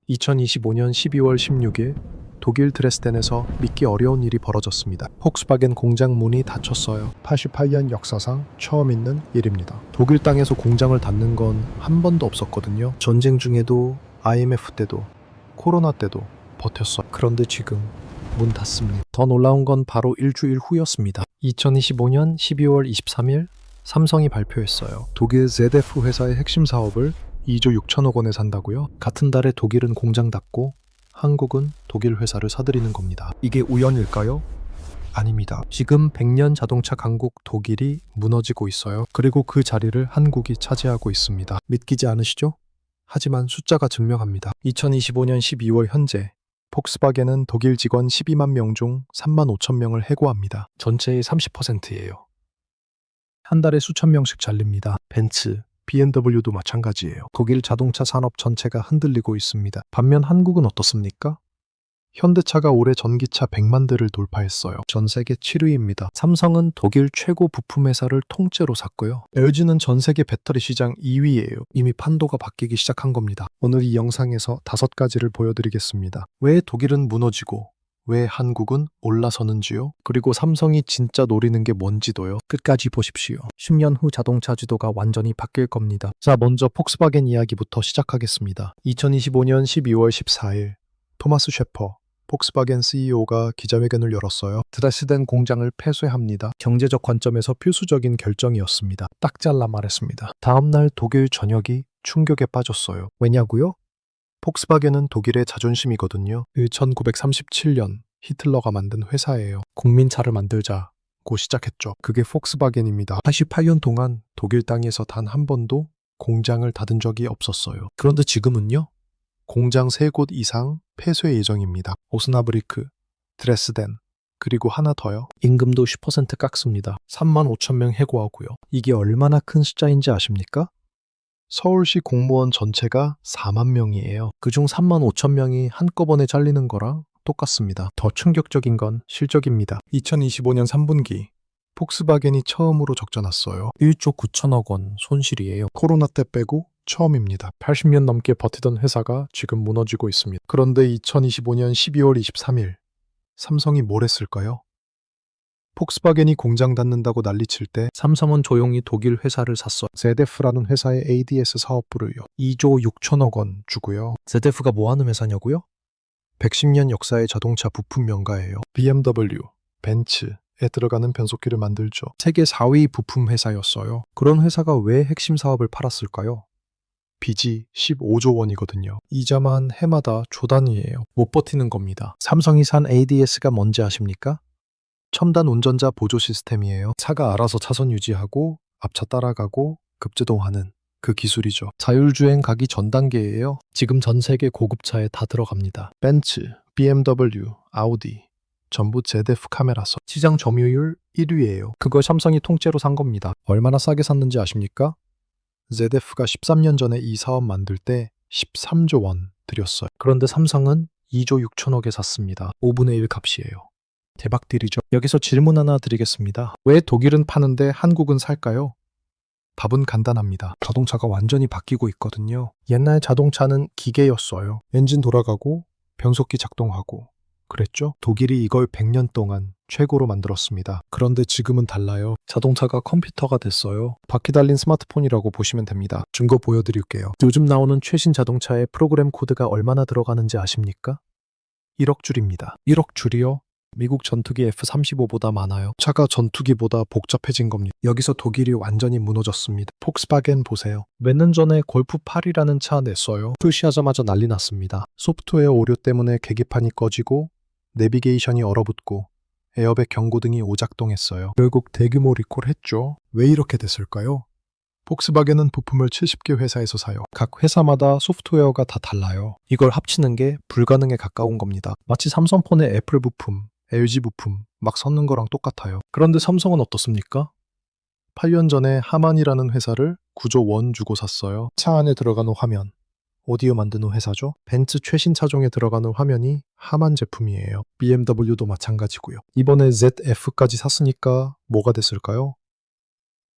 2025년 12월 16일 독일 드레스덴에서 믿기 어려운 일이 벌어졌습니다. 폭스바겐 공장 문이 닫혔어요. 88년 역사상 처음 있는 일입니다. 독일 땅에서 공장을 닫는 건 한 번도 없었거든요. 전쟁 중에도 IMF 때도 코로나 때도 버텼어요. 그런데 지금 문 닫습니다. 더 놀라운 건 바로 일주일 후였습니다. 2025년 12월 23일 삼성이 발표했어요. 독일 ZF 회사의 핵심 사업을 2조 6천억 원에 산다고요? 같은 달에 독일은 공장 닫고 한국은 독일 회사를 사들이는 겁니다. 이게 우연일까요? 아닙니다. 지금 100년 자동차 강국 독일이 무너지고 있어요. 그리고 그 자리를 한국이 차지하고 있습니다. 믿기지 않으시죠? 하지만 숫자가 증명합니다. 2025년 12월 현재 폭스바겐은 독일 직원 12만 명 중 3만 5천 명을 해고합니다. 전체의 30%예요. 한 달에 수천 명씩 잘립니다. 벤츠, BMW도 마찬가지예요. 독일 자동차 산업 전체가 흔들리고 있습니다. 반면 한국은 어떻습니까? 현대차가 올해 전기차 100만 대를 돌파했어요. 전 세계 7위입니다. 삼성은 독일 최고 부품 회사를 통째로 샀고요. LG는 전 세계 배터리 시장 2위예요. 이미 판도가 바뀌기 시작한 겁니다. 오늘 이 영상에서 5가지를 보여드리겠습니다. 왜 독일은 무너지고 왜 한국은 올라서는지요? 그리고 삼성이 진짜 노리는 게 뭔지도요. 끝까지 보십시오. 10년 후 자동차 지도가 완전히 바뀔 겁니다. 자, 먼저 폭스바겐 이야기부터 시작하겠습니다. 2025년 12월 14일 토마스 셰퍼 폭스바겐 CEO가 기자회견을 열었어요. 드레스덴 공장을 폐쇄합니다. 경제적 관점에서 필수적인 결정이었습니다. 딱 잘라 말했습니다. 다음날 독일 전역이 충격에 빠졌어요. 왜냐고요? 폭스바겐은 독일의 자존심이거든요. 1937년 히틀러가 만든 회사예요. 국민차를 만들자고 시작했죠. 그게 폭스바겐입니다. 88년 동안 독일 땅에서 단 한 번도 공장을 닫은 적이 없었어요. 그런데 지금은요? 공장 3곳 이상 폐쇄 예정입니다. 오스나브리크, 드레스덴, 그리고 하나 더요. 임금도 10% 깎습니다. 3만 5천 명 해고하고요. 이게 얼마나 큰 숫자인지 아십니까? 서울시 공무원 전체가 4만 명이에요. 그중 3만 5천 명이 한꺼번에 잘리는 거랑 똑같습니다. 더 충격적인 건 실적입니다. 2025년 3분기 폭스바겐이 처음으로 적자 났어요. 1조 9천억 원 손실이에요. 코로나 때 빼고 처음입니다. 80년 넘게 버티던 회사가 지금 무너지고 있습니다. 그런데 2025년 12월 23일 삼성이 뭘 했을까요? 폭스바겐이 공장 닫는다고 난리칠 때 삼성은 조용히 독일 회사를 샀어요. ZF라는 회사의 ADS 사업부를요. 2조 6천억 원 주고요. ZF가 뭐 하는 회사냐고요? 110년 역사의 자동차 부품 명가예요. BMW, 벤츠에 들어가는 변속기를 만들죠. 세계 4위 부품 회사였어요. 그런 회사가 왜 핵심 사업을 팔았을까요? 빚이 15조 원이거든요. 이자만 해마다 조 단위예요. 못 버티는 겁니다. 삼성이 산 ADS가 뭔지 아십니까? 첨단 운전자 보조 시스템이에요. 차가 알아서 차선 유지하고 앞차 따라가고 급제동하는 그 기술이죠. 자율주행 가기 전 단계예요. 지금 전 세계 고급차에 다 들어갑니다. 벤츠, BMW, 아우디 전부 ZF 카메라서 시장 점유율 1위예요. 그걸 삼성이 통째로 산 겁니다. 얼마나 싸게 샀는지 아십니까? ZF가 13년 전에 이 사업 만들 때 13조 원 들였어요. 그런데 삼성은 2조 6천억에 샀습니다. 5분의 1 값이에요. 대박 딜이죠. 여기서 질문 하나 드리겠습니다. 왜 독일은 파는데 한국은 살까요? 답은 간단합니다. 자동차가 완전히 바뀌고 있거든요. 옛날 자동차는 기계였어요. 엔진 돌아가고 변속기 작동하고 그랬죠? 독일이 이걸 100년 동안 최고로 만들었습니다. 그런데 지금은 달라요. 자동차가 컴퓨터가 됐어요. 바퀴 달린 스마트폰이라고 보시면 됩니다. 증거 보여드릴게요. 요즘 나오는 최신 자동차의 프로그램 코드가 얼마나 들어가는지 아십니까? 1억 줄입니다. 1억 줄이요? 미국 전투기 F-35보다 많아요. 차가 전투기보다 복잡해진 겁니다. 여기서 독일이 완전히 무너졌습니다. 폭스바겐 보세요. 몇 년 전에 골프 8이라는 차 냈어요. 출시하자마자 난리 났습니다. 소프트웨어 오류 때문에 계기판이 꺼지고 내비게이션이 얼어붙고 에어백 경고등이 오작동했어요. 결국 대규모 리콜했죠. 왜 이렇게 됐을까요? 폭스바겐은 부품을 70개 회사에서 사요. 각 회사마다 소프트웨어가 다 달라요. 이걸 합치는 게 불가능에 가까운 겁니다. 마치 삼성폰의 애플 부품, LG 부품 막 섞는 거랑 똑같아요. 그런데 삼성은 어떻습니까? 8년 전에 하만이라는 회사를 9조 원 주고 샀어요. 차 안에 들어가는 화면, 오디오 만드는 회사죠. 벤츠 최신 차종에 들어가는 화면이 하만 제품이에요. BMW도 마찬가지고요. 이번에 ZF까지 샀으니까 뭐가 됐을까요?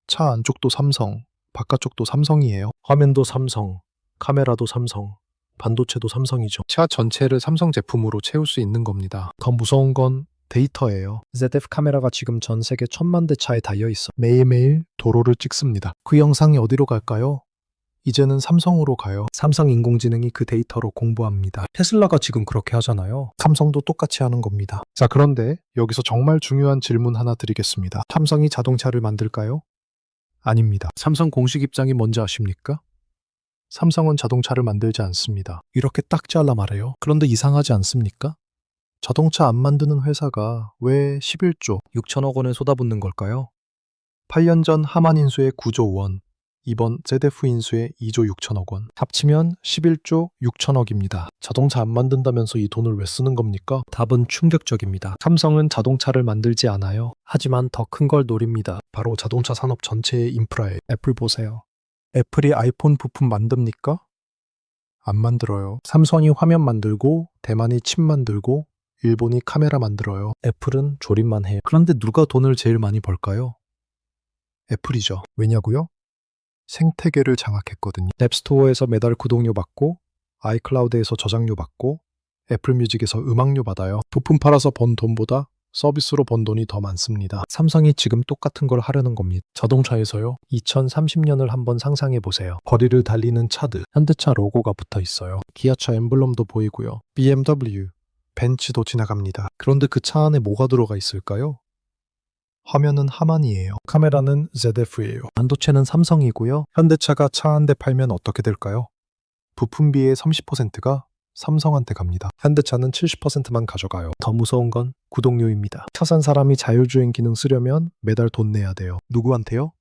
차 안쪽도 삼성, 바깥쪽도 삼성이에요. 화면도 삼성, 카메라도 삼성, 반도체도 삼성이죠. 차 전체를 삼성 제품으로 채울 수 있는 겁니다. 더 무서운 건 데이터예요. ZF 카메라가 지금 전 세계 1000만 대 차에 달려 있어 매일매일 도로를 찍습니다. 그 영상이 어디로 갈까요? 이제는 삼성으로 가요. 삼성 인공지능이 그 데이터로 공부합니다. 테슬라가 지금 그렇게 하잖아요. 삼성도 똑같이 하는 겁니다. 자, 그런데 여기서 정말 중요한 질문 하나 드리겠습니다. 삼성이 자동차를 만들까요? 아닙니다. 삼성 공식 입장이 뭔지 아십니까? 삼성은 자동차를 만들지 않습니다. 이렇게 딱 잘라 말해요. 그런데 이상하지 않습니까? 자동차 안 만드는 회사가 왜 11조 6천억 원을 쏟아붓는 걸까요? 8년 전 하만 인수의 9조 원, 이번 ZF 인수의 2조 6천억 원. 합치면 11조 6천억입니다. 자동차 안 만든다면서 이 돈을 왜 쓰는 겁니까? 답은 충격적입니다. 삼성은 자동차를 만들지 않아요. 하지만 더 큰 걸 노립니다. 바로 자동차 산업 전체의 인프라에. 애플 보세요. 애플이 아이폰 부품 만듭니까? 안 만들어요. 삼성이 화면 만들고, 대만이 칩 만들고, 일본이 카메라 만들어요. 애플은 조립만 해요. 그런데 누가 돈을 제일 많이 벌까요? 애플이죠. 왜냐고요? 생태계를 장악했거든요. 앱스토어에서 매달 구독료 받고, 아이클라우드에서 저장료 받고, 애플뮤직에서 음악료 받아요. 부품 팔아서 번 돈보다 서비스로 번 돈이 더 많습니다. 삼성이 지금 똑같은 걸 하려는 겁니다. 자동차에서요. 2030년을 한번 상상해 보세요. 거리를 달리는 차들, 현대차 로고가 붙어 있어요. 기아차 엠블럼도 보이고요. BMW, 벤츠도 지나갑니다. 그런데 그 차 안에 뭐가 들어가 있을까요? 화면은 하만이에요. 카메라는 ZF예요. 반도체는 삼성이고요. 현대차가 차 한 대 팔면 어떻게 될까요? 부품비의 30%가 삼성한테 갑니다. 현대차는 70%만 가져가요. 더 무서운 건 구독료입니다. 차 산 사람이 자율주행 기능 쓰려면 매달 돈 내야 돼요. 누구한테요?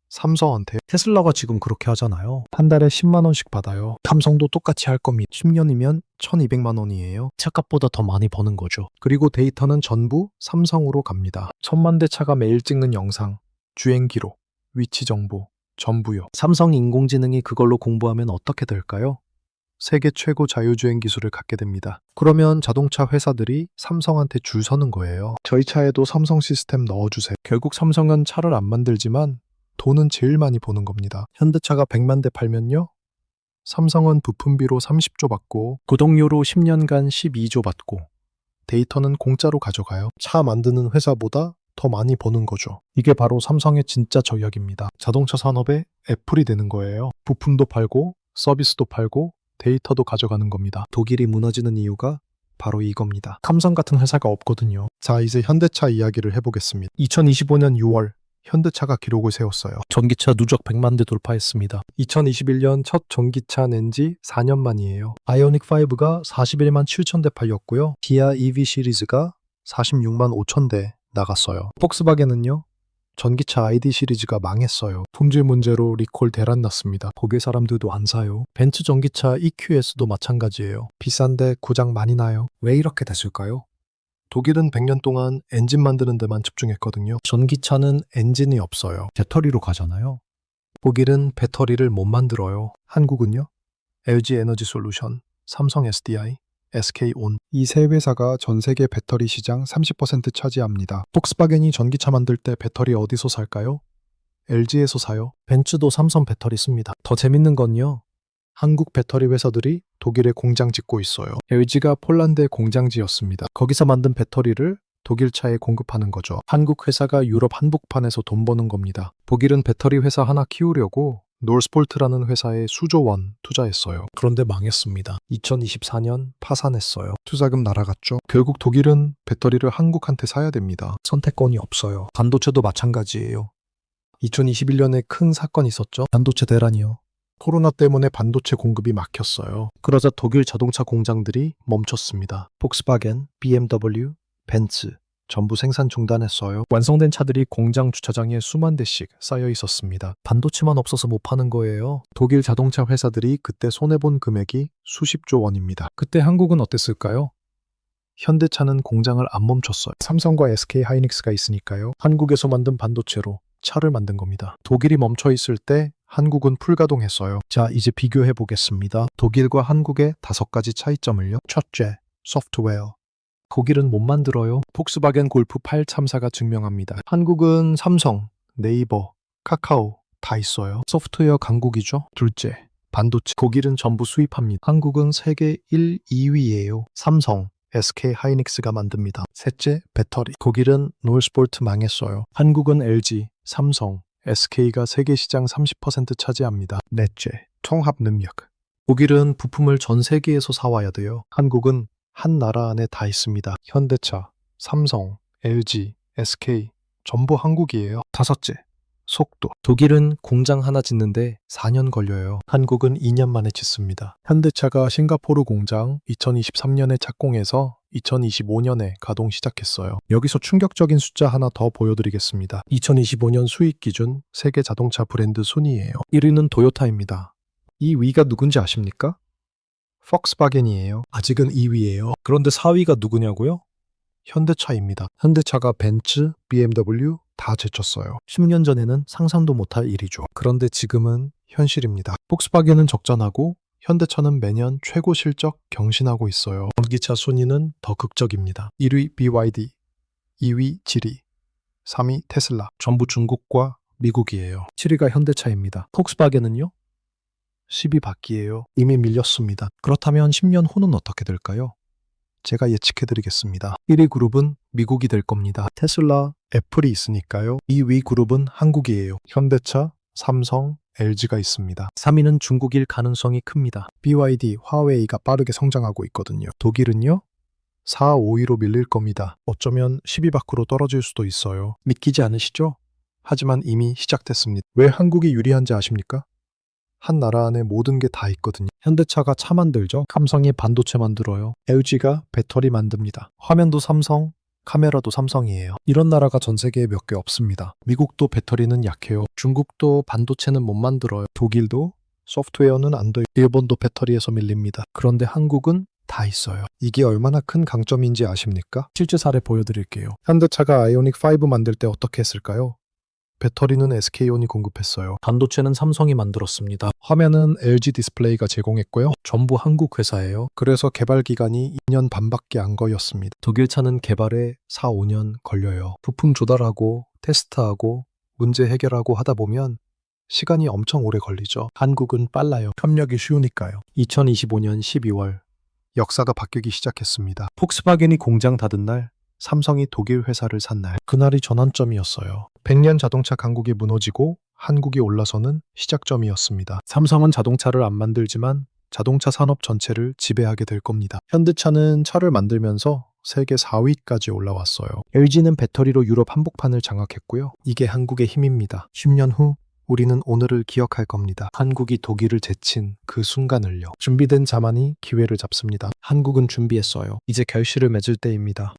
삼성한테요. 테슬라가 지금 그렇게 하잖아요. 한 달에 10만 원씩 받아요. 삼성도 똑같이 할 겁니다. 10년이면 1200만 원이에요. 차값보다 더 많이 버는 거죠. 그리고 데이터는 전부 삼성으로 갑니다. 1000만 대 차가 매일 찍는 영상, 주행 기록, 위치 정보, 전부요. 삼성 인공지능이 그걸로 공부하면 어떻게 될까요? 세계 최고 자율주행 기술을 갖게 됩니다. 그러면 자동차 회사들이 삼성한테 줄 서는 거예요. 저희 차에도 삼성 시스템 넣어주세요. 결국 삼성은 차를 안 만들지만 돈은 제일 많이 버는 겁니다. 현대차가 100만 대 팔면요. 삼성은 부품비로 30조 받고 구독료로 10년간 12조 받고 데이터는 공짜로 가져가요. 차 만드는 회사보다 더 많이 버는 거죠. 이게 바로 삼성의 진짜 전략입니다. 자동차 산업의 애플이 되는 거예요. 부품도 팔고 서비스도 팔고 데이터도 가져가는 겁니다. 독일이 무너지는 이유가 바로 이겁니다. 삼성 같은 회사가 없거든요. 자, 이제 현대차 이야기를 해보겠습니다. 2025년 6월 현대차가 기록을 세웠어요. 전기차 누적 100만 대 돌파했습니다. 2021년 첫 전기차 낸 지 4년 만이에요. 아이오닉 5가 41만 7천 대 팔렸고요. 기아 EV 시리즈가 46만 5천 대 나갔어요. 폭스바겐은요. 전기차 ID 시리즈가 망했어요. 품질 문제로 리콜 대란 났습니다. 독일 사람들도 안 사요. 벤츠 전기차 EQS도 마찬가지예요. 비싼데 고장 많이 나요. 왜 이렇게 됐을까요? 독일은 100년 동안 엔진 만드는 데만 집중했거든요. 전기차는 엔진이 없어요. 배터리로 가잖아요. 독일은 배터리를 못 만들어요. 한국은요? LG 에너지 솔루션, 삼성 SDI, SK온 이 세 회사가 전 세계 배터리 시장 30% 차지합니다. 폭스바겐이 전기차 만들 때 배터리 어디서 살까요? LG에서 사요. 벤츠도 삼성 배터리 씁니다. 더 재밌는 건요. 한국 배터리 회사들이 독일에 공장 짓고 있어요. LG가 폴란드에 공장 지었습니다. 거기서 만든 배터리를 독일 차에 공급하는 거죠. 한국 회사가 유럽 한복판에서 돈 버는 겁니다. 독일은 배터리 회사 하나 키우려고 노스폴트라는 회사에 수조 원 투자했어요. 그런데 망했습니다. 2024년 파산했어요. 투자금 날아갔죠. 결국 독일은 배터리를 한국한테 사야 됩니다. 선택권이 없어요. 반도체도 마찬가지예요. 2021년에 큰 사건이 있었죠. 반도체 대란이요. 코로나 때문에 반도체 공급이 막혔어요. 그러자 독일 자동차 공장들이 멈췄습니다. 폭스바겐, BMW, 벤츠 전부 생산 중단했어요. 완성된 차들이 공장 주차장에 수만 대씩 쌓여 있었습니다. 반도체만 없어서 못 파는 거예요. 독일 자동차 회사들이 그때 손해본 금액이 수십조 원입니다. 그때 한국은 어땠을까요? 현대차는 공장을 안 멈췄어요. 삼성과 SK 하이닉스가 있으니까요. 한국에서 만든 반도체로 차를 만든 겁니다. 독일이 멈춰 있을 때 한국은 풀가동했어요. 자, 이제 비교해 보겠습니다. 독일과 한국의 5가지 차이점을요. 첫째, 소프트웨어. 독일은 못 만들어요. 폭스바겐 골프 8 참사가 증명합니다. 한국은 삼성, 네이버, 카카오 다 있어요. 소프트웨어 강국이죠. 둘째, 반도체, 독일은 전부 수입합니다. 한국은 세계 1, 2위예요. 삼성, SK 하이닉스가 만듭니다. 셋째, 배터리. 독일은 노스볼트 망했어요. 한국은 LG, 삼성, SK가 세계 시장 30% 차지합니다. 넷째, 통합 능력. 독일은 부품을 전 세계에서 사와야 돼요. 한국은 한 나라 안에 다 있습니다. 현대차, 삼성, LG, SK 전부 한국이에요. 다섯째, 속도. 독일은 공장 하나 짓는데 4년 걸려요. 한국은 2년 만에 짓습니다. 현대차가 싱가포르 공장 2023년에 착공해서 2025년에 가동 시작했어요. 여기서 충격적인 숫자 하나 더 보여드리겠습니다. 2025년 수익 기준 세계 자동차 브랜드 순위예요. 1위는 도요타입니다. 이 위가 누군지 아십니까? 폭스바겐이에요. 아직은 2위예요. 그런데 4위가 누구냐고요? 현대차입니다. 현대차가 벤츠, BMW 다 제쳤어요. 10년 전에는 상상도 못할 일이죠. 그런데 지금은 현실입니다. 폭스바겐은 적자나고 현대차는 매년 최고 실적 경신하고 있어요. 전기차 순위는 더 극적입니다. 1위 BYD, 2위 지리, 3위 테슬라. 전부 중국과 미국이에요. 7위가 현대차입니다. 폭스바겐은요? 10위 밖이에요. 이미 밀렸습니다. 그렇다면 10년 후는 어떻게 될까요? 제가 예측해드리겠습니다. 1위 그룹은 미국이 될 겁니다. 테슬라, 애플이 있으니까요. 2위 그룹은 한국이에요. 현대차, 삼성, LG가 있습니다. 3위는 중국일 가능성이 큽니다. BYD, 화웨이가 빠르게 성장하고 있거든요. 독일은요? 4, 5위로 밀릴 겁니다. 어쩌면 10위 밖으로 떨어질 수도 있어요. 믿기지 않으시죠? 하지만 이미 시작됐습니다. 왜 한국이 유리한지 아십니까? 한 나라 안에 모든 게 다 있거든요. 현대차가 차 만들죠. 삼성이 반도체 만들어요. LG가 배터리 만듭니다. 화면도 삼성, 카메라도 삼성이에요. 이런 나라가 전 세계에 몇 개 없습니다. 미국도 배터리는 약해요. 중국도 반도체는 못 만들어요. 독일도 소프트웨어는 안 돼요. 일본도 배터리에서 밀립니다. 그런데 한국은 다 있어요. 이게 얼마나 큰 강점인지 아십니까? 실제 사례 보여드릴게요. 현대차가 아이오닉 5 만들 때 어떻게 했을까요? 배터리는 SK온이 공급했어요. 반도체는 삼성이 만들었습니다. 화면은 LG 디스플레이가 제공했고요. 전부 한국 회사예요. 그래서 개발 기간이 2년 반밖에 안 걸렸습니다. 독일 차는 개발에 4, 5년 걸려요. 부품 조달하고 테스트하고 문제 해결하고 하다 보면 시간이 엄청 오래 걸리죠. 한국은 빨라요. 협력이 쉬우니까요. 2025년 12월 역사가 바뀌기 시작했습니다. 폭스바겐이 공장 닫은 날 삼성이 독일 회사를 산 날, 그날이 전환점이었어요. 100년 자동차 강국이 무너지고 한국이 올라서는 시작점이었습니다. 삼성은 자동차를 안 만들지만 자동차 산업 전체를 지배하게 될 겁니다. 현대차는 차를 만들면서 세계 4위까지 올라왔어요. LG는 배터리로 유럽 한복판을 장악했고요. 이게 한국의 힘입니다. 10년 후 우리는 오늘을 기억할 겁니다. 한국이 독일을 제친 그 순간을요. 준비된 자만이 기회를 잡습니다. 한국은 준비했어요. 이제 결실을 맺을 때입니다.